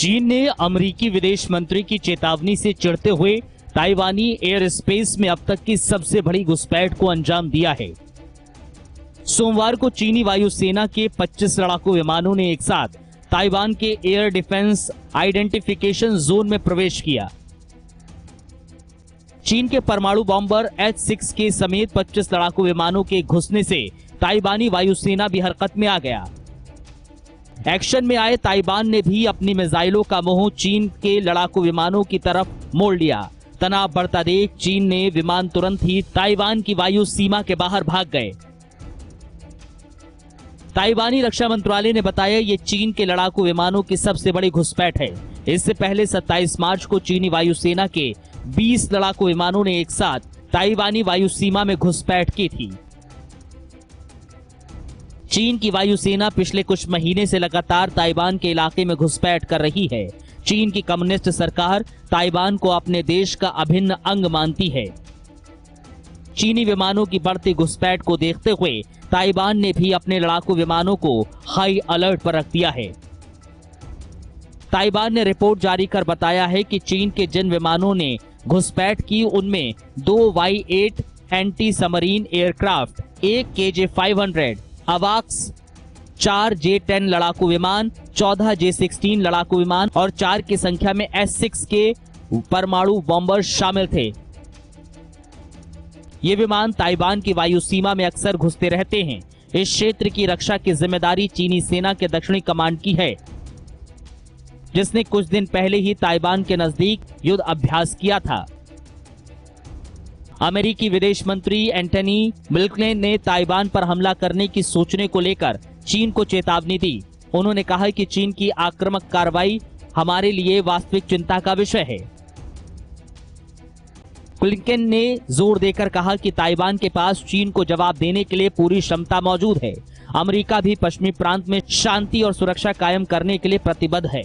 चीन ने अमेरिकी विदेश मंत्री की चेतावनी से चिढ़ते हुए ताइवानी एयर स्पेस में अब तक की सबसे बड़ी घुसपैठ को अंजाम दिया है। सोमवार को चीनी वायुसेना के 25 लड़ाकू विमानों ने एक साथ ताइवान के एयर डिफेंस आइडेंटिफिकेशन जोन में प्रवेश किया। चीन के परमाणु बॉम्बर H-6 के समेत 25 लड़ाकू विमानों के घुसने से ताइवानी वायुसेना भी हरकत में आ गया। एक्शन में आए ताइवान ने भी अपनी मिसाइलों का मुंह चीन के लड़ाकू विमानों की तरफ मोड़ लिया। तनाव बढ़ता देख चीन ने विमान तुरंत ही ताइवान की वायु सीमा के बाहर भाग गए। ताइवानी रक्षा मंत्रालय ने बताया ये चीन के लड़ाकू विमानों की सबसे बड़ी घुसपैठ है। इससे पहले 27 मार्च को चीनी वायुसेना के 20 लड़ाकू विमानों ने एक साथ ताइवानी वायु सीमा में घुसपैठ की थी। चीन की वायुसेना पिछले कुछ महीने से लगातार ताइवान के इलाके में घुसपैठ कर रही है। चीन की कम्युनिस्ट सरकार ताइवान को अपने देश का अभिन्न अंग मानती है। चीनी विमानों की बढ़ती घुसपैठ को देखते हुए ताइवान ने भी अपने लड़ाकू विमानों को हाई अलर्ट पर रख दिया है। ताइवान ने रिपोर्ट जारी कर बताया है कि चीन के जिन विमानों ने घुसपैठ की उनमें 2 Y-8 anti submarine aircraft, 1 KJ-500 अवाक्स, 4 J-10 लड़ाकू विमान, 14 J-16 लड़ाकू विमान और 4 की संख्या में S-6 के परमाणु बॉम्बर शामिल थे। ये विमान ताइवान की वायु सीमा में अक्सर घुसते रहते हैं। इस क्षेत्र की रक्षा की जिम्मेदारी चीनी सेना के दक्षिणी कमांड की है, जिसने कुछ दिन पहले ही ताइवान के नजदीक युद्ध अभ्यास किया था। अमेरिकी विदेश मंत्री एंटनी ब्लिंकन ने ताइवान पर हमला करने की सोचने को लेकर चीन को चेतावनी दी। उन्होंने कहा कि चीन की आक्रामक कार्रवाई हमारे लिए वास्तविक चिंता का विषय है। ब्लिंकन ने जोर देकर कहा कि ताइवान के पास चीन को जवाब देने के लिए पूरी क्षमता मौजूद है। अमेरिका भी पश्चिमी प्रांत में शांति और सुरक्षा कायम करने के लिए प्रतिबद्ध है।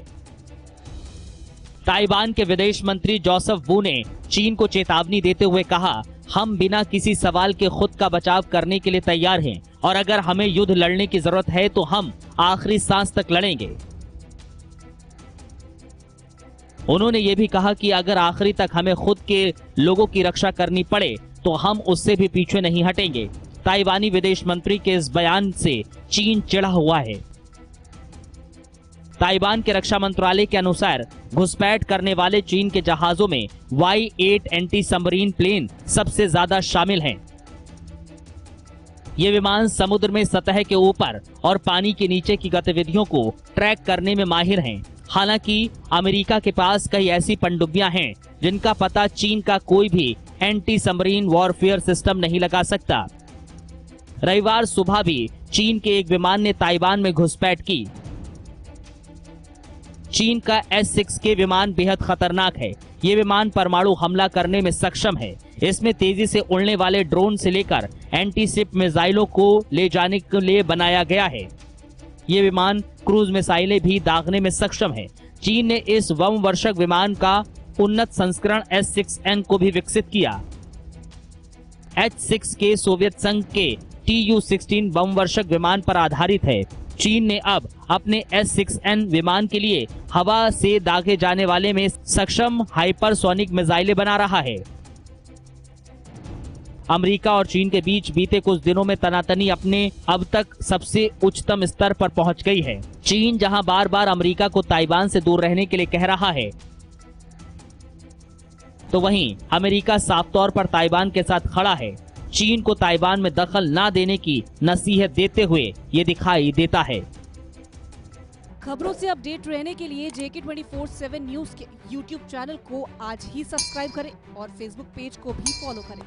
ताइवान के विदेश मंत्री जोसेफ वू ने चीन को चेतावनी देते हुए कहा, हम बिना किसी सवाल के खुद का बचाव करने के लिए तैयार हैं और अगर हमें युद्ध लड़ने की जरूरत है तो हम आखिरी सांस तक लड़ेंगे। उन्होंने ये भी कहा कि अगर आखिरी तक हमें खुद के लोगों की रक्षा करनी पड़े तो हम उससे भी पीछे नहीं हटेंगे। ताइवानी विदेश मंत्री के इस बयान से चीन चिढ़ा हुआ है। ताइवान के रक्षा मंत्रालय के अनुसार घुसपैठ करने वाले चीन के जहाजों में Y-8 एंटी सबमरीन प्लेन सबसे ज्यादा शामिल हैं। ये विमान समुद्र में सतह के ऊपर और पानी के नीचे की गतिविधियों को ट्रैक करने में माहिर हैं। हालांकि अमेरिका के पास कई ऐसी पनडुब्बियां हैं जिनका पता चीन का कोई भी एंटी सबमरीन वॉरफेयर सिस्टम नहीं लगा सकता। रविवार सुबह भी चीन के एक विमान ने ताइवान में घुसपैठ की। चीन का S-6 के विमान बेहद खतरनाक है। ये विमान परमाणु हमला करने में सक्षम है। इसमें तेजी से उड़ने वाले ड्रोन से लेकर एंटी शिप मिसाइलों को ले जाने के लिए बनाया गया है। ये विमान क्रूज मिसाइलें भी दागने में सक्षम है। चीन ने इस बमवर्षक विमान का उन्नत संस्करण S-6N को भी विकसित किया। H-6 के सोवियत संघ के Tu-16 बमवर्षक विमान पर आधारित है। चीन ने अब अपने S-6N विमान के लिए हवा से दागे जाने वाले में सक्षम हाइपरसोनिक मिसाइलें बना रहा है। अमेरिका और चीन के बीच बीते कुछ दिनों में तनातनी अपने अब तक सबसे उच्चतम स्तर पर पहुंच गई है। चीन जहां बार बार अमेरिका को ताइवान से दूर रहने के लिए कह रहा है, तो वहीं अमेरिका साफ तौर पर ताइवान के साथ खड़ा है। चीन को ताइवान में दखल न देने की नसीहत देते हुए ये दिखाई देता है। खबरों से अपडेट रहने के लिए JK24/7 न्यूज के YouTube चैनल को आज ही सब्सक्राइब करें और Facebook पेज को भी फॉलो करें।